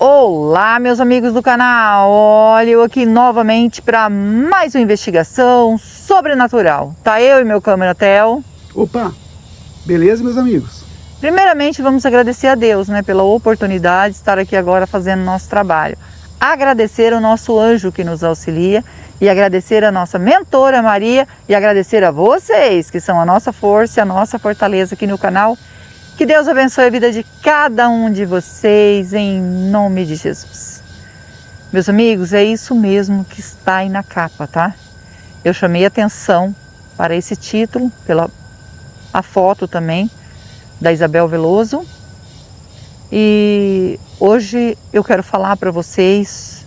Olá, meus amigos do canal, olha eu aqui novamente para mais uma investigação sobrenatural. Tá eu e meu câmera Theo. Opa, beleza, meus amigos? Primeiramente vamos agradecer a Deus, pela oportunidade de estar aqui agora fazendo nosso trabalho. Agradecer ao nosso anjo que nos auxilia e agradecer a nossa mentora Maria e agradecer a vocês que são a nossa força e a nossa fortaleza aqui no canal. Que Deus abençoe a vida de cada um de vocês, em nome de Jesus. Meus amigos, é isso mesmo que está aí na capa, tá? Eu chamei atenção para esse título, pela a foto também, da Isabel Veloso. E hoje eu quero falar para vocês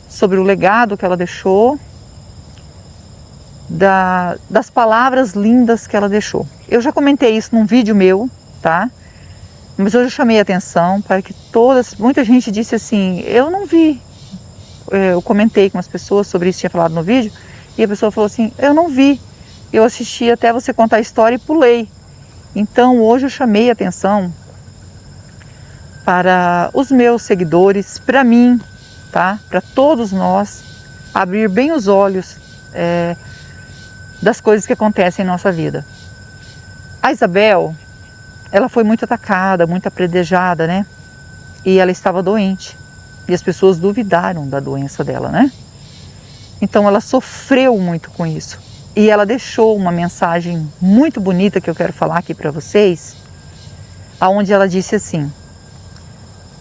sobre o legado que ela deixou, das palavras lindas que ela deixou. Eu já comentei isso num vídeo meu, tá? Mas hoje eu chamei a atenção para que muita gente disse assim, eu não vi. Eu comentei com as pessoas sobre isso, tinha falado no vídeo, e a pessoa falou assim, eu não vi. Eu assisti até você contar a história e pulei. Então hoje eu chamei a atenção para os meus seguidores, para mim, tá? Para todos nós, abrir bem os olhos das coisas que acontecem em nossa vida. A Isabel, ela foi muito atacada, muito apredejada, né? E ela estava doente. E as pessoas duvidaram da doença dela, né? Então ela sofreu muito com isso. E ela deixou uma mensagem muito bonita que eu quero falar aqui para vocês, aonde ela disse assim: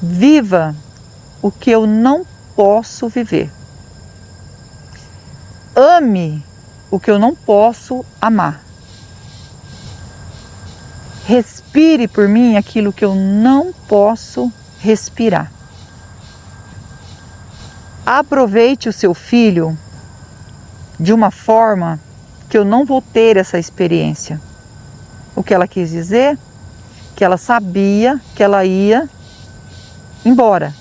viva o que eu não posso viver. Ame o que eu não posso amar. Respire por mim aquilo que eu não posso respirar. Aproveite o seu filho de uma forma que eu não vou ter essa experiência. O que ela quis dizer? Que ela sabia que ela ia embora,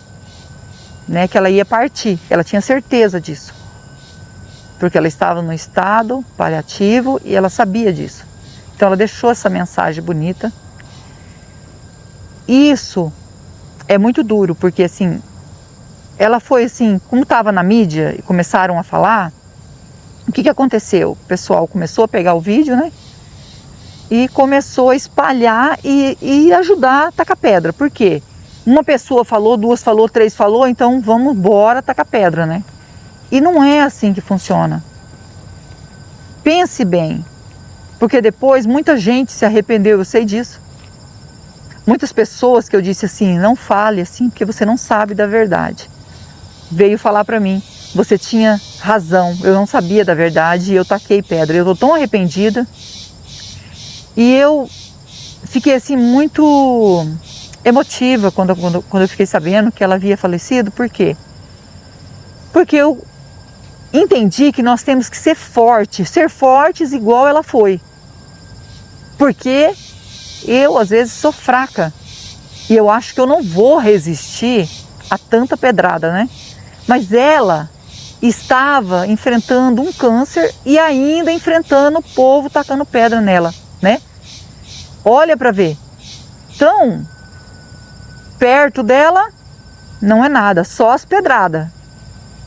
né? Que ela ia partir. Ela tinha certeza disso. Porque ela estava no estado paliativo e ela sabia disso. Então ela deixou essa mensagem bonita. Isso é muito duro, porque assim, ela foi assim, como estava na mídia e começaram a falar, o que aconteceu? O pessoal começou a pegar o vídeo, né? E começou a espalhar e ajudar a tacar pedra. Por quê? Uma pessoa falou, duas falou, três falou, então vamos embora tacar pedra, né? E não é assim que funciona. Pense bem. Porque depois muita gente se arrependeu, eu sei disso. Muitas pessoas que eu disse assim, não fale assim, porque você não sabe da verdade. Veio falar para mim, você tinha razão, eu não sabia da verdade e eu taquei pedra. Eu estou tão arrependida. E eu fiquei assim muito emotiva quando eu fiquei sabendo que ela havia falecido. Por quê? Porque eu entendi que nós temos que ser fortes igual ela foi. Porque eu às vezes sou fraca e eu acho que eu não vou resistir a tanta pedrada, né? Mas ela estava enfrentando um câncer e ainda enfrentando o povo tacando pedra nela, né? Olha para ver. Então, perto dela não é nada, só as pedradas.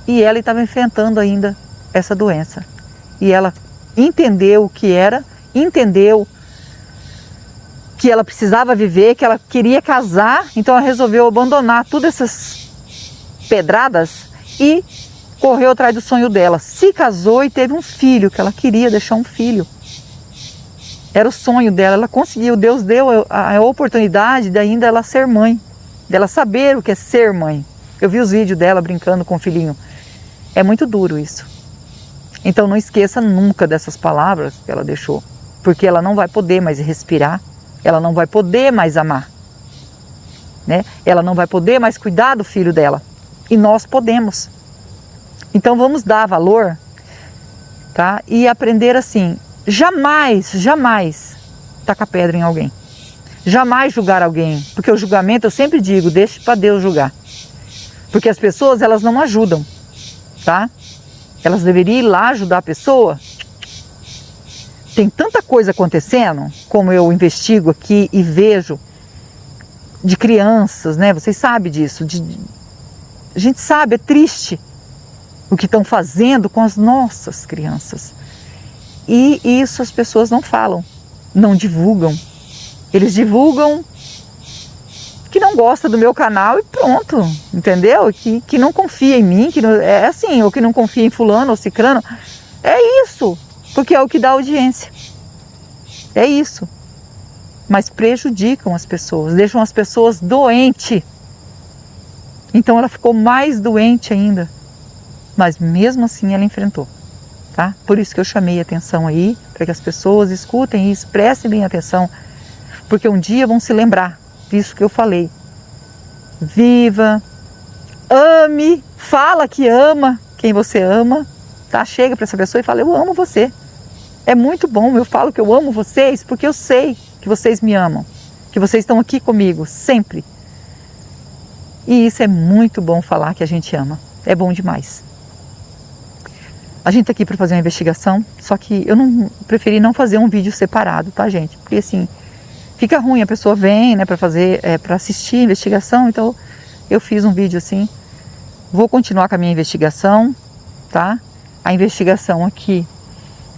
E ela estava enfrentando ainda essa doença. E ela entendeu o que era, entendeu que ela precisava viver, que ela queria casar, então ela resolveu abandonar todas essas pedradas e correu atrás do sonho dela. Se casou e teve um filho, que ela queria deixar um filho. Era o sonho dela, ela conseguiu, Deus deu a oportunidade de ainda ela ser mãe, dela saber o que é ser mãe. Eu vi os vídeos dela brincando com o filhinho. É muito duro isso. Então não esqueça nunca dessas palavras que ela deixou, porque ela não vai poder mais respirar, ela não vai poder mais amar, né? Ela não vai poder mais cuidar do filho dela. E nós podemos. Então vamos dar valor, tá? E aprender assim, jamais tacar pedra em alguém. Jamais julgar alguém, porque o julgamento, eu sempre digo, deixe para Deus julgar. Porque as pessoas, elas não ajudam, tá? Elas deveriam ir lá ajudar a pessoa. Tem tanta coisa acontecendo, como eu investigo aqui e vejo, de crianças, né? Vocês sabem disso, A gente sabe, é triste o que estão fazendo com as nossas crianças. E isso as pessoas não falam, não divulgam. Eles divulgam que não gosta do meu canal e pronto, entendeu? Que não confia em mim, que não, é assim, ou que não confia em fulano ou cicrano. É isso, porque é o que dá audiência. É isso. Mas prejudicam as pessoas, deixam as pessoas doentes. Então ela ficou mais doente ainda. Mas mesmo assim ela enfrentou, tá? Por isso que eu chamei a atenção aí, para que as pessoas escutem e prestem bem atenção. Porque um dia vão se lembrar disso que eu falei. Viva, ame, fala que ama quem você ama, tá? Chega para essa pessoa e fala, eu amo você. É muito bom, eu falo que eu amo vocês porque eu sei que vocês me amam, que vocês estão aqui comigo, sempre. E isso é muito bom falar que a gente ama, é bom demais. A gente tá aqui para fazer uma investigação, só que eu preferi não fazer um vídeo separado, tá, gente? Porque assim, fica ruim, a pessoa vem, né, para assistir a investigação, então eu fiz um vídeo assim. Vou continuar com a minha investigação, tá? A investigação aqui,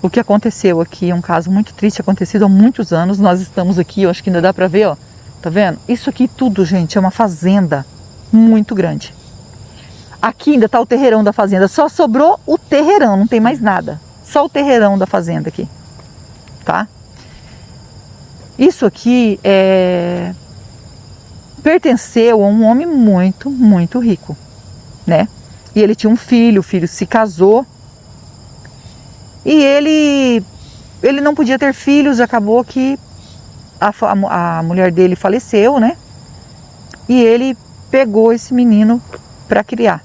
o que aconteceu aqui é um caso muito triste, acontecido há muitos anos. Nós estamos aqui, eu acho que ainda dá para ver, ó, tá vendo? Isso aqui tudo, gente, é uma fazenda muito grande. Aqui ainda tá o terreirão da fazenda, só sobrou o terreirão, não tem mais nada. Só o terreirão da fazenda aqui, tá? Isso aqui pertenceu a um homem muito, muito rico, né? E ele tinha um filho, o filho se casou. E ele não podia ter filhos, acabou que a mulher dele faleceu, né? E ele pegou esse menino para criar,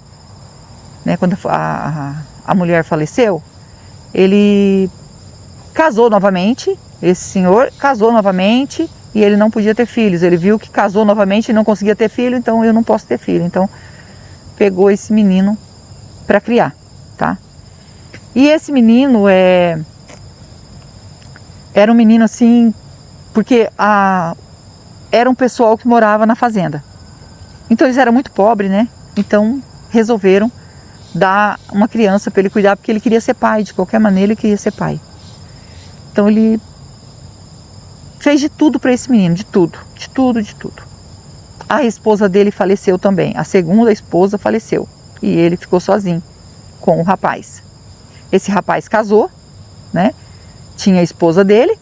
né? Quando a mulher faleceu, ele casou novamente, esse senhor casou novamente e ele não podia ter filhos. Ele viu que casou novamente e não conseguia ter filho, então eu não posso ter filho. Então pegou esse menino para criar, tá? E esse menino era um menino assim, porque era um pessoal que morava na fazenda. Então eles eram muito pobres, né? Então resolveram dar uma criança para ele cuidar, porque ele queria ser pai, de qualquer maneira ele queria ser pai. Então ele fez de tudo para esse menino, de tudo, de tudo, de tudo. A esposa dele faleceu também, a segunda esposa faleceu e ele ficou sozinho com o rapaz. Esse rapaz casou, né? Tinha a esposa dele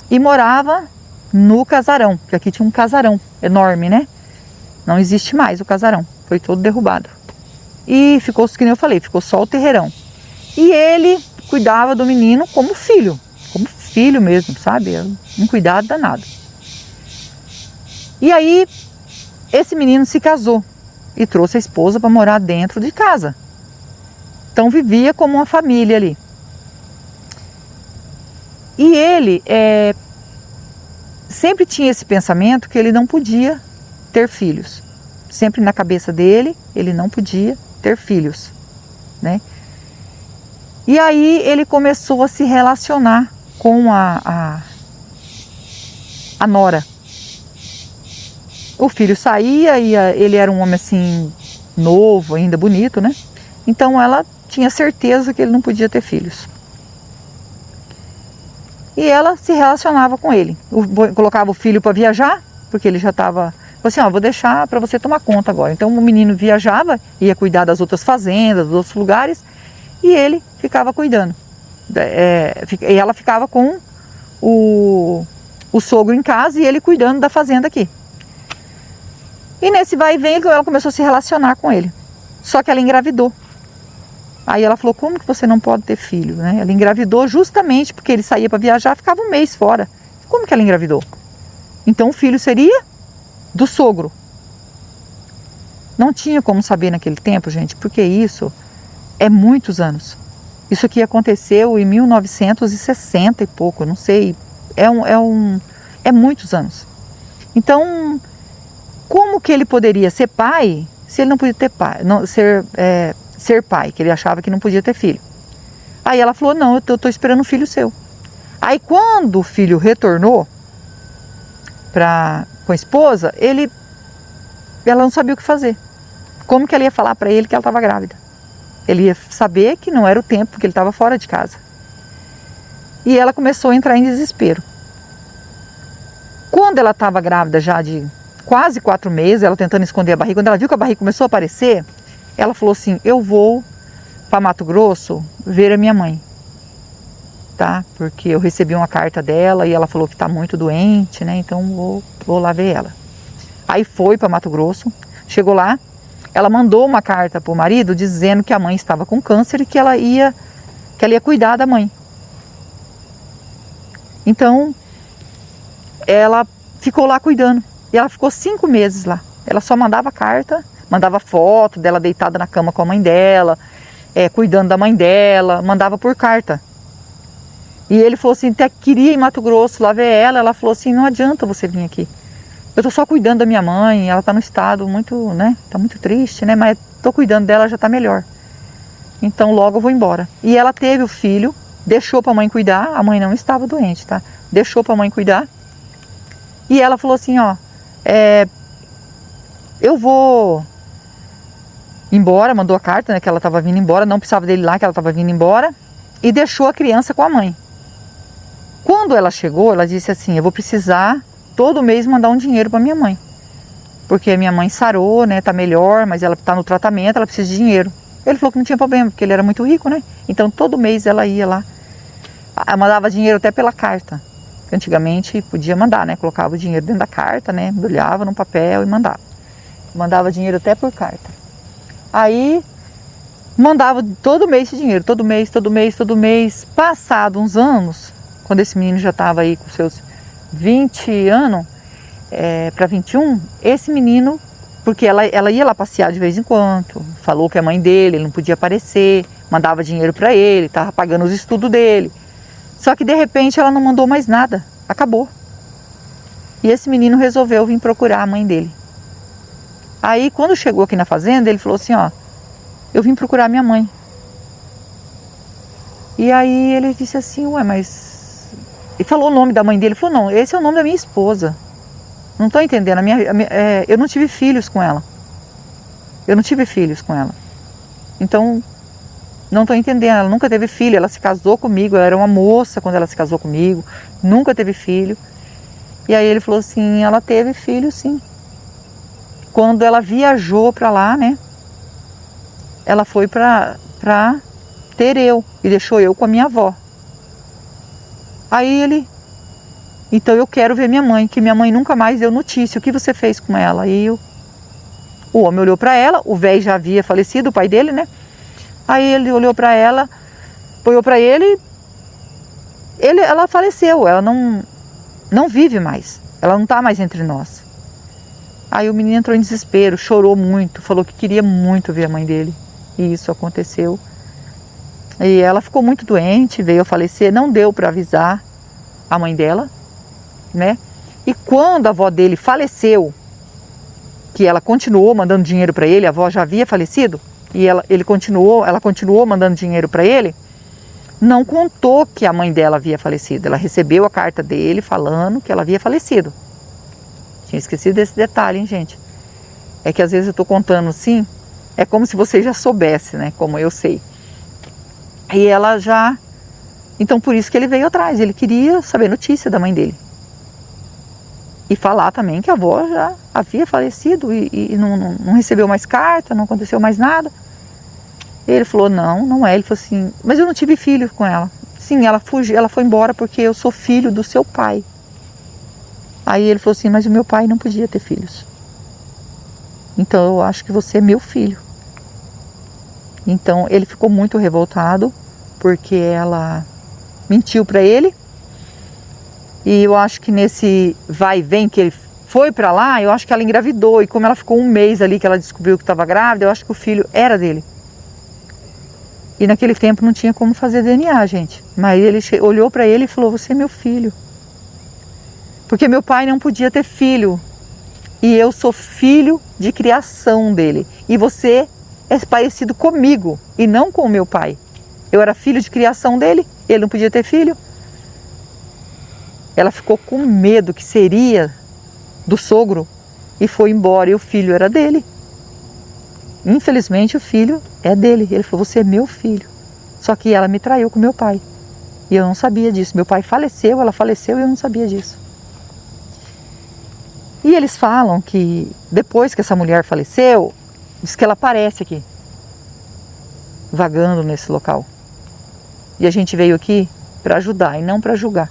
e morava no casarão, que aqui tinha um casarão enorme, né? Não existe mais o casarão, foi todo derrubado. E ficou, que nem eu falei, ficou só o terreirão. E ele cuidava do menino como filho mesmo, sabe? Um cuidado danado. E aí, esse menino se casou e trouxe a esposa para morar dentro de casa. Então vivia como uma família ali. E ele sempre tinha esse pensamento que ele não podia ter filhos. Sempre na cabeça dele, ele não podia ter filhos, né? E aí ele começou a se relacionar com a nora. O filho saía e ele era um homem assim, novo, ainda bonito, né? Então ela tinha certeza que ele não podia ter filhos. E ela se relacionava com ele. Colocava o filho para viajar, porque ele já estava... Assim, ó, vou deixar para você tomar conta agora. Então o menino viajava, ia cuidar das outras fazendas, dos outros lugares, e ele ficava cuidando. E ela ficava com o sogro em casa e ele cuidando da fazenda aqui. E nesse vai e vem, ela começou a se relacionar com ele. Só que ela engravidou. Aí ela falou, como que você não pode ter filho, né? Ela engravidou justamente porque ele saía para viajar, ficava um mês fora. Como que ela engravidou? Então o filho seria do sogro. Não tinha como saber naquele tempo, gente, porque isso é muitos anos. Isso aqui aconteceu em 1960 e pouco, não sei, é muitos anos. Então, como que ele poderia ser pai se ele não podia ter pai, ser pai, que ele achava que não podia ter filho? Aí ela falou, não, eu estou esperando um filho seu. Aí quando o filho retornou com a esposa, ela não sabia o que fazer. Como que ela ia falar para ele que ela estava grávida? Ele ia saber que não era o tempo, porque ele estava fora de casa. E ela começou a entrar em desespero. Quando ela estava grávida já de quase 4 meses, ela tentando esconder a barriga, quando ela viu que a barriga começou a aparecer, ela falou assim, eu vou para Mato Grosso ver a minha mãe. Tá? Porque eu recebi uma carta dela e ela falou que está muito doente, né? Então vou lá ver ela. Aí foi para Mato Grosso, chegou lá, ela mandou uma carta para o marido dizendo que a mãe estava com câncer e que ela ia cuidar da mãe. Então, ela ficou lá cuidando. E ela ficou 5 meses lá. Ela só mandava carta, mandava foto dela deitada na cama com a mãe dela, cuidando da mãe dela, mandava por carta. E ele falou assim, até queria ir em Mato Grosso lá ver ela. Ela falou assim, não adianta você vir aqui. Eu tô só cuidando da minha mãe, ela tá num estado muito, né, tá muito triste, né, mas tô cuidando dela, já tá melhor. Então logo eu vou embora. E ela teve o filho, deixou pra mãe cuidar, a mãe não estava doente, tá? Deixou pra mãe cuidar. E ela falou assim, ó, eu vou embora, mandou a carta, né, que ela tava vindo embora, não precisava dele lá, que ela tava vindo embora, e deixou a criança com a mãe. Quando ela chegou, ela disse assim, eu vou precisar todo mês mandar um dinheiro para minha mãe. Porque a minha mãe sarou, né, tá melhor, mas ela tá no tratamento, ela precisa de dinheiro. Ele falou que não tinha problema, porque ele era muito rico, né? Então todo mês ela ia lá. Ela mandava dinheiro até pela carta. Antigamente podia mandar, né? Colocava o dinheiro dentro da carta, né? Embrulhava num papel e mandava. Mandava dinheiro até por carta. Aí mandava todo mês esse dinheiro, todo mês. Passado uns anos, quando esse menino já estava aí com seus 20 anos para 21, esse menino, porque ela ia lá passear de vez em quando, falou que a mãe dele, ele não podia aparecer, mandava dinheiro para ele, estava pagando os estudos dele. Só que de repente ela não mandou mais nada, acabou. E esse menino resolveu vir procurar a mãe dele. Aí quando chegou aqui na fazenda, ele falou assim, ó, eu vim procurar minha mãe. E aí ele disse assim, ué, mas... E falou o nome da mãe dele, ele falou, não, esse é o nome da minha esposa. Não estou entendendo, eu não tive filhos com ela. Então, não estou entendendo, ela nunca teve filho, ela se casou comigo, ela era uma moça quando ela se casou comigo, nunca teve filho. E aí ele falou assim, ela teve filho sim. Quando ela viajou para lá, né, ela foi para Tereu e deixou eu com a minha avó. Aí ele, então eu quero ver minha mãe, que minha mãe nunca mais deu notícia, o que você fez com ela? Aí o homem olhou para ela, o velho já havia falecido, o pai dele, né? Aí ele olhou para ela, olhou para ele, ela faleceu, ela não vive mais, ela não está mais entre nós. Aí o menino entrou em desespero, chorou muito, falou que queria muito ver a mãe dele, e isso aconteceu. E ela ficou muito doente, veio a falecer, não deu para avisar a mãe dela, né? E quando a avó dele faleceu, que ela continuou mandando dinheiro para ele, a avó já havia falecido, e ela continuou mandando dinheiro para ele, não contou que a mãe dela havia falecido. Ela recebeu a carta dele falando que ela havia falecido. Tinha esquecido desse detalhe, hein, gente? É que às vezes eu estou contando assim, é como se você já soubesse, né? Como eu sei. E ela já... Então por isso que ele veio atrás, ele queria saber notícia da mãe dele. E falar também que a avó já havia falecido e não recebeu mais carta, não aconteceu mais nada. Ele falou, não é. Ele falou assim, mas eu não tive filho com ela. Sim, ela foi embora porque eu sou filho do seu pai. Aí ele falou assim, mas o meu pai não podia ter filhos. Então eu acho que você é meu filho. Então ele ficou muito revoltado porque ela mentiu para ele. E eu acho que nesse vai e vem que ele foi para lá, eu acho que ela engravidou. E como ela ficou um mês ali que ela descobriu que estava grávida, eu acho que o filho era dele. E naquele tempo não tinha como fazer DNA, gente. Mas ele olhou para ele e falou, você é meu filho. Porque meu pai não podia ter filho. E eu sou filho de criação dele. E você é parecido comigo e não com o meu pai. Eu era filho de criação dele, ele não podia ter filho. Ela ficou com medo que seria do sogro e foi embora e o filho era dele. Infelizmente o filho é dele. Ele falou, você é meu filho. Só que ela me traiu com meu pai. E eu não sabia disso. Meu pai faleceu, ela faleceu e eu não sabia disso. E eles falam que depois que essa mulher faleceu, diz que ela aparece aqui, vagando nesse local. E a gente veio aqui para ajudar e não para julgar.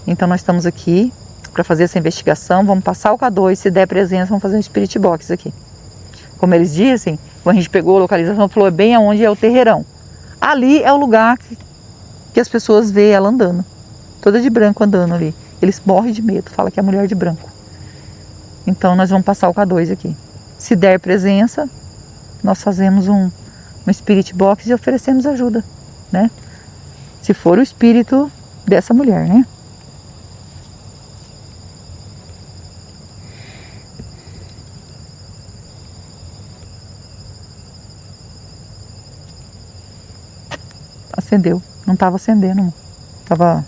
Então nós estamos aqui para fazer essa investigação, vamos passar o K2, se der presença, vamos fazer um spirit box aqui. Como eles dizem, quando a gente pegou a localização, falou bem aonde é o terreirão. Ali é o lugar que as pessoas veem ela andando, toda de branco andando ali. Eles morrem de medo, fala que é a mulher de branco. Então nós vamos passar o K2 aqui. Se der presença, nós fazemos um spirit box e oferecemos ajuda, né? Se for o espírito dessa mulher, né? Acendeu, não estava acendendo, estava.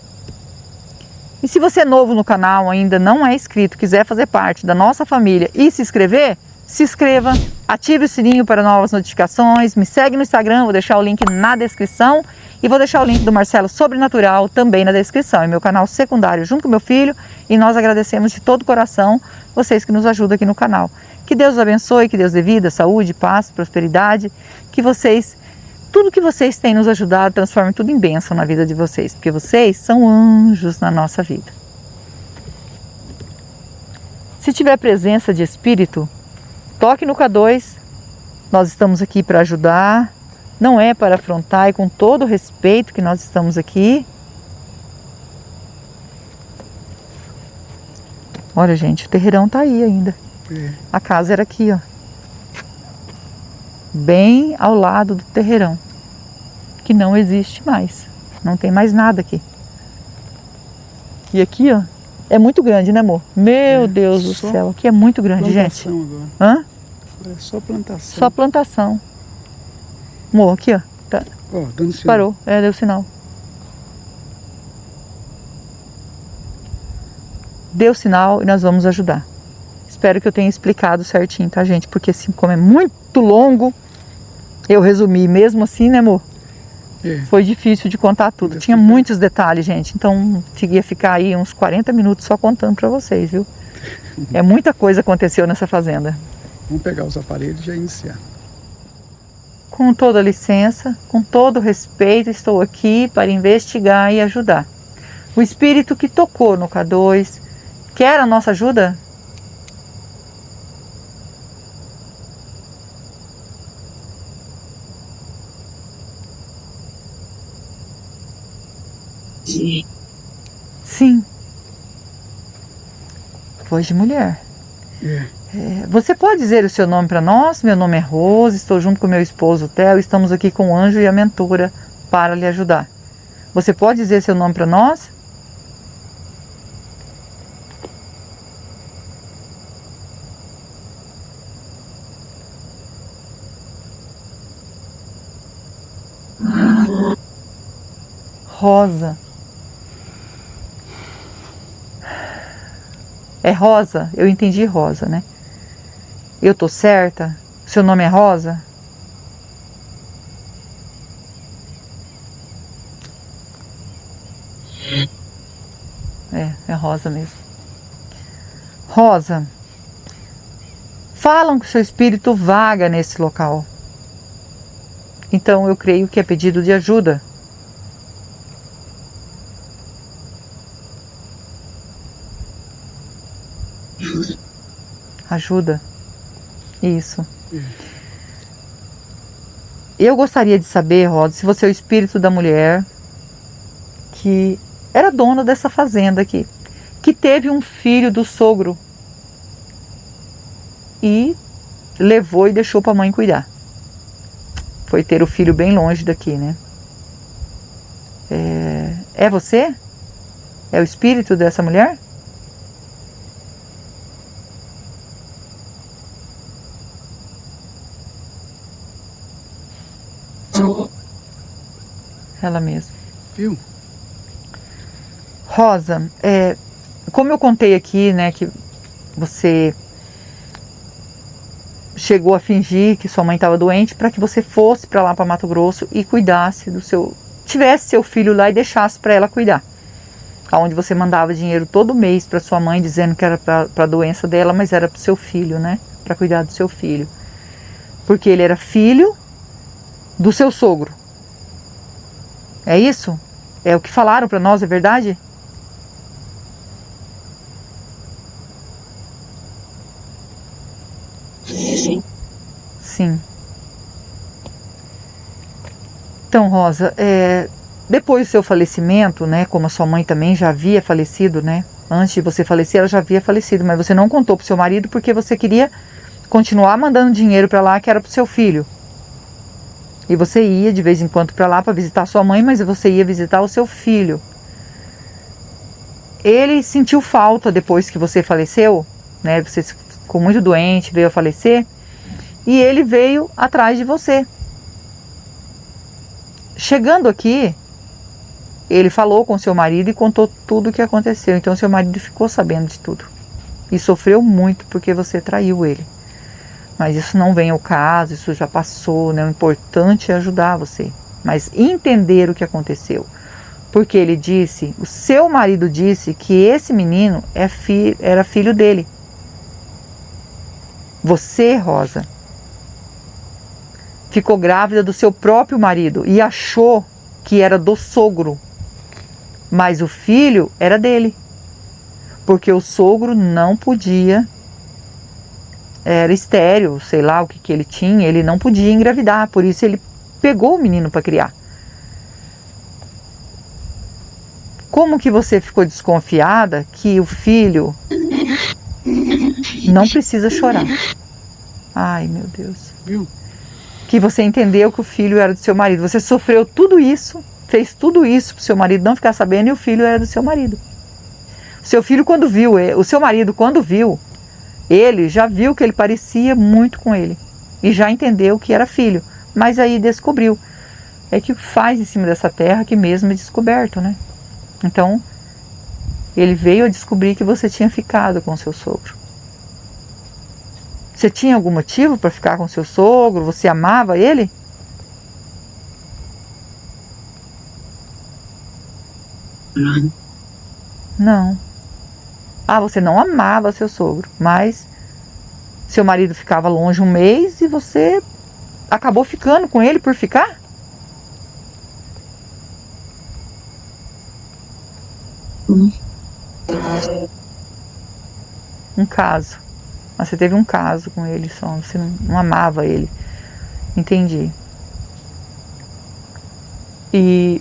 E se você é novo no canal, ainda não é inscrito, quiser fazer parte da nossa família e se inscrever, se inscreva, ative o sininho para novas notificações, me segue no Instagram, vou deixar o link na descrição e vou deixar o link do Marcelo Sobrenatural também na descrição. É meu canal secundário junto com meu filho e nós agradecemos de todo o coração vocês que nos ajudam aqui no canal. Que Deus os abençoe, que Deus dê vida, saúde, paz, prosperidade, que vocês, tudo que vocês têm nos ajudado, transforme tudo em bênção na vida de vocês, porque vocês são anjos na nossa vida. Se tiver presença de espírito, toque no K2, nós estamos aqui para ajudar, não é para afrontar, e com todo o respeito que nós estamos aqui. Olha, gente, o terreirão tá aí ainda. A casa era aqui, ó. Bem ao lado do terreirão, que não existe mais, não tem mais nada aqui. E aqui, ó, é muito grande, né, amor? Meu Deus do céu, aqui é muito grande, gente. Agora. Hã? É só plantação. Só plantação. Amor, aqui, ó. Tá. Ó, dando sinal. Parou, deu sinal. Deu sinal e nós vamos ajudar. Espero que eu tenha explicado certinho, tá, gente? Porque assim, como é muito longo, eu resumi mesmo assim, né, amor? Foi difícil de contar tudo. Tinha muitos detalhes, gente. Então, ia ficar aí uns 40 minutos só contando pra vocês, viu? É muita coisa aconteceu nessa fazenda. Vamos pegar os aparelhos e já iniciar. Com toda licença, com todo respeito, estou aqui para investigar e ajudar. O espírito que tocou no K2 quer a nossa ajuda? Sim. Voz de mulher. Você pode dizer o seu nome para nós? Meu nome é Rose, estou junto com meu esposo Theo, estamos aqui com o anjo e a mentora para lhe ajudar. Você pode dizer seu nome para nós? Rosa. É Rosa? Eu entendi Rosa, né? Eu tô certa? Seu nome é Rosa? É Rosa mesmo. Rosa, falam que o seu espírito vaga nesse local. Então eu creio que é pedido de ajuda. Ajuda. Isso. Eu gostaria de saber, Rosa, se você é o espírito da mulher que era dona dessa fazenda aqui, que teve um filho do sogro e levou e deixou para a mãe cuidar. Foi ter o filho bem longe daqui, né? É você? É o espírito dessa mulher? Ela mesma. Viu? Rosa, como eu contei aqui, né, que você chegou a fingir que sua mãe estava doente para que você fosse para lá para Mato Grosso e cuidasse do seu, tivesse seu filho lá e deixasse para ela cuidar. Aonde você mandava dinheiro todo mês para sua mãe dizendo que era para a doença dela, mas era para o seu filho, né? Para cuidar do seu filho. Porque ele era filho do seu sogro. É isso? É o que falaram para nós, é verdade? Sim. Sim. Então, Rosa, depois do seu falecimento, né, como a sua mãe também já havia falecido, né, antes de você falecer ela já havia falecido, mas você não contou pro seu marido porque você queria continuar mandando dinheiro para lá que era pro seu filho. E você ia de vez em quando para lá para visitar sua mãe, mas você ia visitar o seu filho. Ele sentiu falta depois que você faleceu, né, você ficou muito doente, veio a falecer, e ele veio atrás de você. Chegando aqui, ele falou com seu marido e contou tudo o que aconteceu. Então seu marido ficou sabendo de tudo e sofreu muito porque você traiu ele. Mas isso não vem ao caso, isso já passou, né? O importante é ajudar você, mas entender o que aconteceu. Porque ele disse, o seu marido disse que esse menino era filho dele. Você, Rosa, ficou grávida do seu próprio marido e achou que era do sogro. Mas o filho era dele. Porque o sogro não podia, era estéril, sei lá o que ele tinha, ele não podia engravidar. Por isso ele pegou o menino para criar. Como que você ficou desconfiada que o filho não precisa chorar? Ai, meu Deus. Viu? Que você entendeu que o filho era do seu marido. Você sofreu tudo isso, fez tudo isso para o seu marido não ficar sabendo e o filho era do seu marido. O seu filho quando viu, o seu marido quando viu, ele já viu que ele parecia muito com ele. E já entendeu que era filho. Mas aí descobriu. É que o que faz em cima dessa terra que mesmo é descoberto, né? Então, ele veio a descobrir que você tinha ficado com seu sogro. Você tinha algum motivo para ficar com seu sogro? Você amava ele? Não. Não. Ah, você não amava seu sogro, mas seu marido ficava longe um mês e você acabou ficando com ele por ficar? Um caso. Mas você teve um caso com ele só, você não amava ele. Entendi. E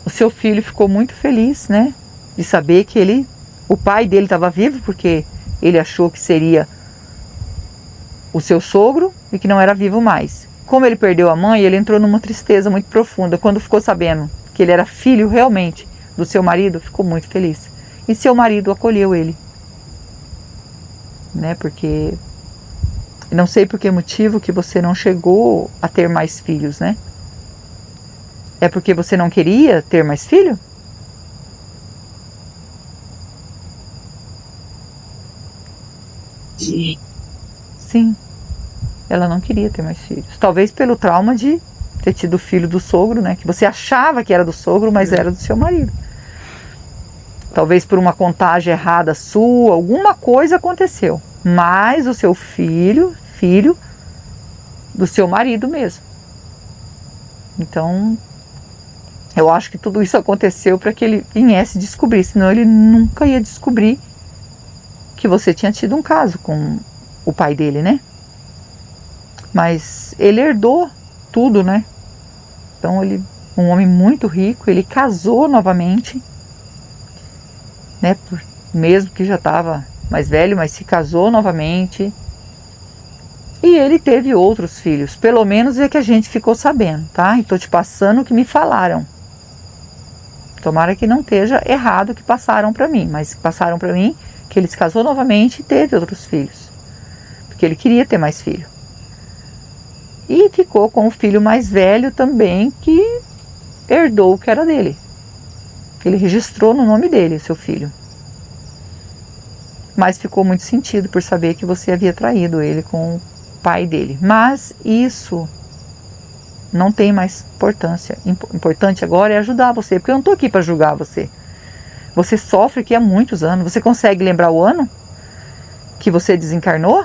o seu filho ficou muito feliz, né? De saber que o pai dele estava vivo, porque ele achou que seria o seu sogro e que não era vivo mais. Como ele perdeu a mãe, ele entrou numa tristeza muito profunda. Quando ficou sabendo que ele era filho realmente do seu marido, ficou muito feliz. E seu marido acolheu ele. Né? Porque não sei por que motivo que você não chegou a ter mais filhos, né? É porque você não queria ter mais filho? Sim. Sim. Ela não queria ter mais filhos. Talvez pelo trauma de ter tido filho do sogro, né? Que você achava que era do sogro, mas era do seu marido. Talvez por uma contagem errada sua, alguma coisa aconteceu. Mas o seu filho do seu marido mesmo. Então, eu acho que tudo isso aconteceu para que ele viesse descobrir, senão ele nunca ia descobrir que você tinha tido um caso com o pai dele, né? Mas ele herdou tudo, né? Então ele, um homem muito rico, ele casou novamente, né? Mesmo que já estava mais velho, mas se casou novamente. E ele teve outros filhos, pelo menos é que a gente ficou sabendo, tá? E tô te passando o que me falaram. Tomara que não esteja errado o que passaram para mim, mas passaram para mim que ele se casou novamente e teve outros filhos. Porque ele queria ter mais filho. E ficou com o filho mais velho também, que herdou o que era dele. Ele registrou no nome dele, o seu filho. Mas ficou muito sentido por saber que você havia traído ele com pai dele. Mas isso não tem mais importância. Importante agora é ajudar você, porque eu não estou aqui para julgar você. Você sofre aqui há muitos anos. Você consegue lembrar o ano que você desencarnou?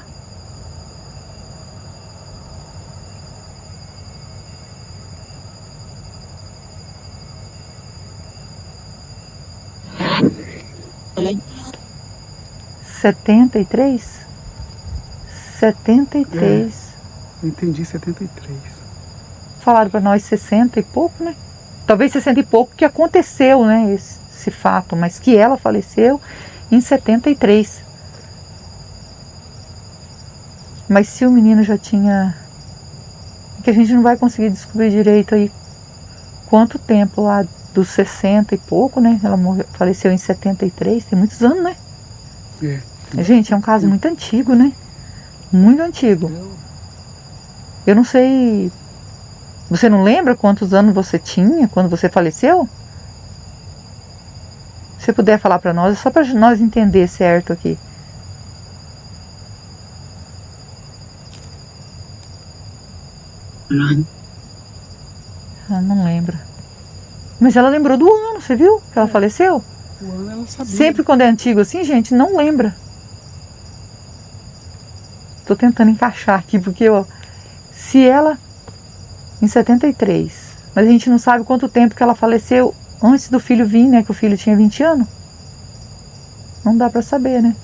Olha, 73? 73. Entendi 73. Falaram para nós 60 e pouco, né? Talvez 60 e pouco que aconteceu, né? Esse fato, mas que ela faleceu em 73. Mas se o menino já tinha... que a gente não vai conseguir descobrir direito aí quanto tempo lá dos 60 e pouco, né? Ela faleceu em 73, tem muitos anos, né? Gente, é um caso muito antigo, né? Muito antigo. Eu não sei... Você não lembra quantos anos você tinha quando você faleceu? Se você puder falar para nós, é só para nós entender certo aqui. Ela não lembra. Mas ela lembrou do ano, você viu? Que ela faleceu? O ano ela sabia. Sempre quando é antigo assim, gente, não lembra. Tô tentando encaixar aqui, porque ó, se ela em 73, mas a gente não sabe quanto tempo que ela faleceu antes do filho vir, né? Que o filho tinha 20 anos. Não dá pra saber, né?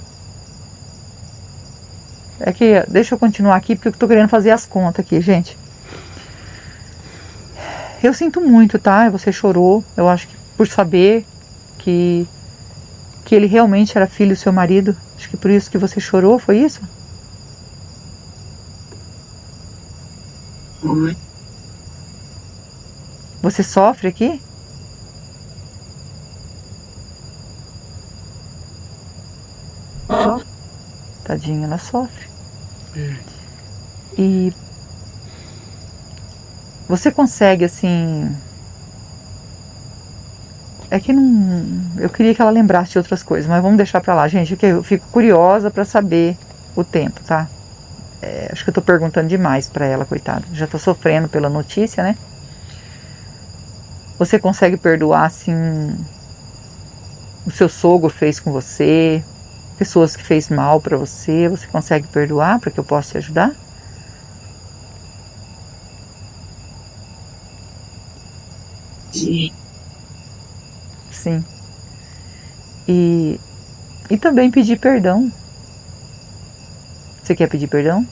É que, deixa eu continuar aqui, porque eu tô querendo fazer as contas aqui, gente. Eu sinto muito, tá? Você chorou, eu acho que por saber que ele realmente era filho do seu marido. Acho que por isso que você chorou, foi isso? Oi. Você sofre aqui? Tadinha, ela sofre. E você consegue, assim... É que não... Eu queria que ela lembrasse de outras coisas, mas vamos deixar pra lá, gente, porque eu fico curiosa pra saber o tempo, tá? Acho que eu tô perguntando demais pra ela, coitada. Já tô sofrendo pela notícia, né? Você consegue perdoar, assim... O seu sogro fez com você... Pessoas que fez mal pra você, você consegue perdoar para que eu possa te ajudar? Sim. Sim. E também pedir perdão. Você quer pedir perdão?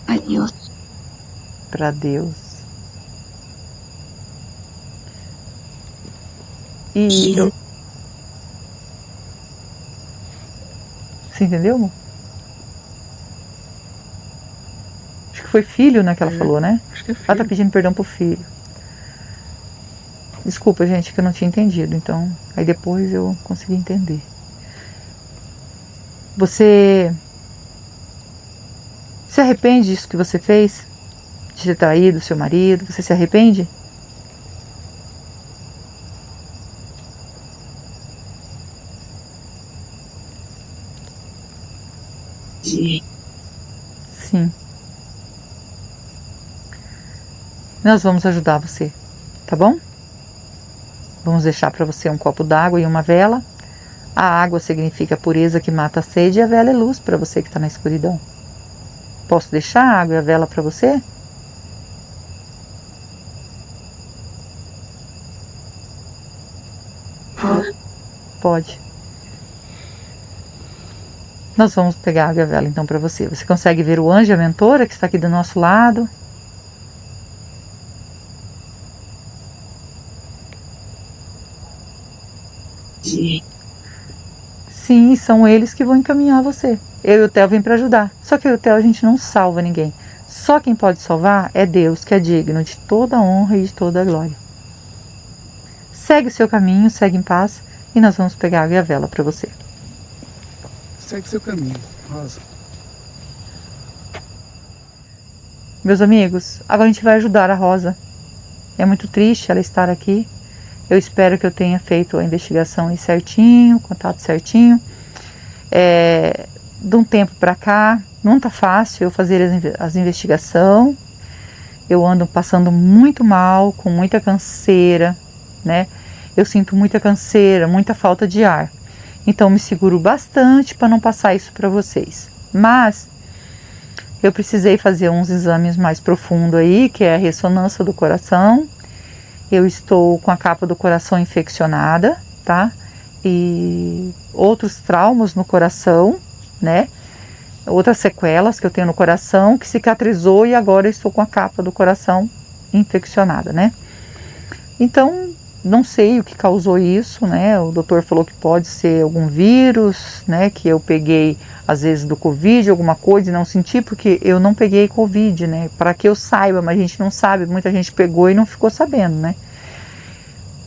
Adiós. Para Deus. E Sim. eu... Você entendeu, amor? Acho que foi filho, né, que ela falou, né? Acho que é filho. Ela tá pedindo perdão pro filho. Desculpa, gente, que eu não tinha entendido. Então, aí depois eu consegui entender. Você se arrepende disso que você fez? De ter traído seu marido? Você se arrepende? Sim. Sim. Nós vamos ajudar você, tá bom? Vamos deixar para você um copo d'água e uma vela. A água significa a pureza que mata a sede e a vela é luz para você que está na escuridão. Posso deixar a água e a vela para você? Pode. Nós vamos pegar a água e a vela então para você. Você consegue ver o anjo e a mentora que está aqui do nosso lado? Sim. Sim, são eles que vão encaminhar você. Eu e o Theo vim para ajudar. Só que eu e o Theo a gente não salva ninguém. Só quem pode salvar é Deus, que é digno de toda a honra e de toda a glória. Segue o seu caminho, segue em paz e nós vamos pegar a água e a vela para você. Segue seu caminho, Rosa. Meus amigos, agora a gente vai ajudar a Rosa. É muito triste ela estar aqui. Eu espero que eu tenha feito a investigação aí certinho, contato certinho. De um tempo para cá, não tá fácil eu fazer as investigações. Eu ando passando muito mal, com muita canseira, né? Eu sinto muita canseira, muita falta de ar. Então me seguro bastante para não passar isso para vocês. Mas eu precisei fazer uns exames mais profundos aí, que é a ressonância do coração. Eu estou com a capa do coração infeccionada, tá? E outros traumas no coração, né? Outras sequelas que eu tenho no coração, que cicatrizou e agora eu estou com a capa do coração infeccionada, né? Então, não sei o que causou isso, né? O doutor falou que pode ser algum vírus, né? Que eu peguei, às vezes, do Covid, alguma coisa e não senti, porque eu não peguei Covid, né? Para que eu saiba, mas a gente não sabe, muita gente pegou e não ficou sabendo, né?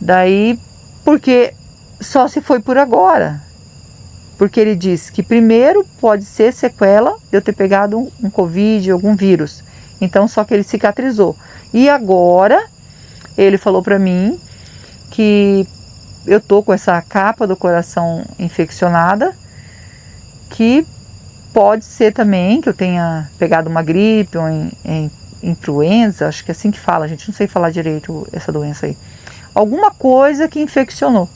Daí, porque só se foi por agora. Porque ele disse que primeiro pode ser sequela de eu ter pegado um Covid, algum vírus. Então, só que ele cicatrizou. E agora, ele falou para mim que eu tô com essa capa do coração infeccionada, que pode ser também que eu tenha pegado uma gripe ou influenza, acho que é assim que fala, a gente não sei falar direito essa doença aí. Alguma coisa que infeccionou.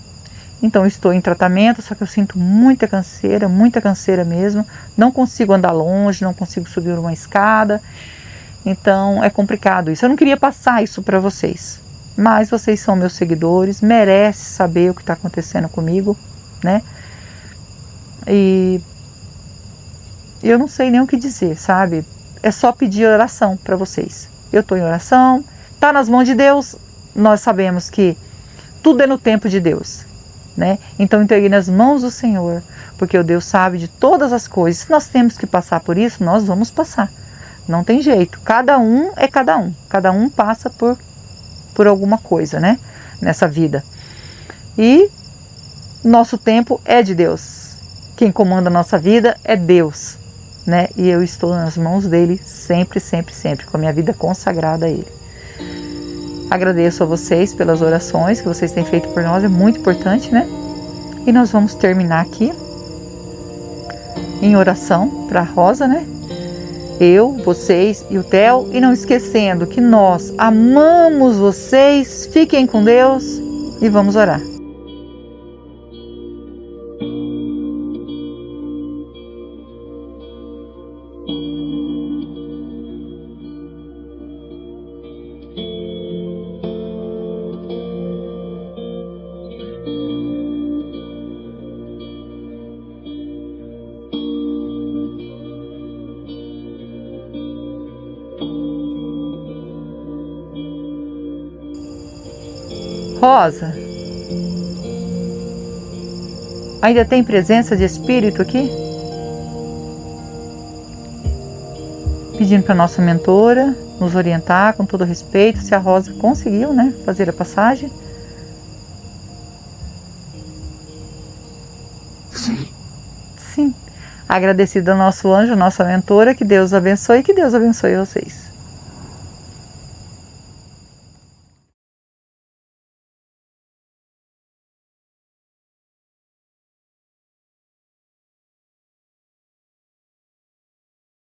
Então, estou em tratamento, só que eu sinto muita canseira mesmo. Não consigo andar longe, não consigo subir uma escada. Então, é complicado isso. Eu não queria passar isso para vocês. Mas vocês são meus seguidores, merecem saber o que está acontecendo comigo, né? E eu não sei nem o que dizer, sabe? É só pedir oração para vocês. Eu estou em oração, está nas mãos de Deus. Nós sabemos que tudo é no tempo de Deus, né? Então entreguei nas mãos do Senhor, porque o Deus sabe de todas as coisas. Se nós temos que passar por isso, nós vamos passar. Não tem jeito. Cada um é cada um. Cada um passa por alguma coisa, né? Nessa vida. E nosso tempo é de Deus. Quem comanda a nossa vida é Deus, né? E eu estou nas mãos dele sempre, sempre, sempre, com a minha vida consagrada a ele. Agradeço a vocês pelas orações que vocês têm feito por nós, é muito importante, né? E nós vamos terminar aqui em oração para a Rosa, né? Eu, vocês e o Theo, e não esquecendo que nós amamos vocês, fiquem com Deus e vamos orar. Rosa, ainda tem presença de espírito aqui? Pedindo para nossa mentora nos orientar com todo respeito, se a Rosa conseguiu, né, fazer a passagem. Sim. Agradecida ao nosso anjo, nossa mentora, que Deus abençoe e que Deus abençoe vocês.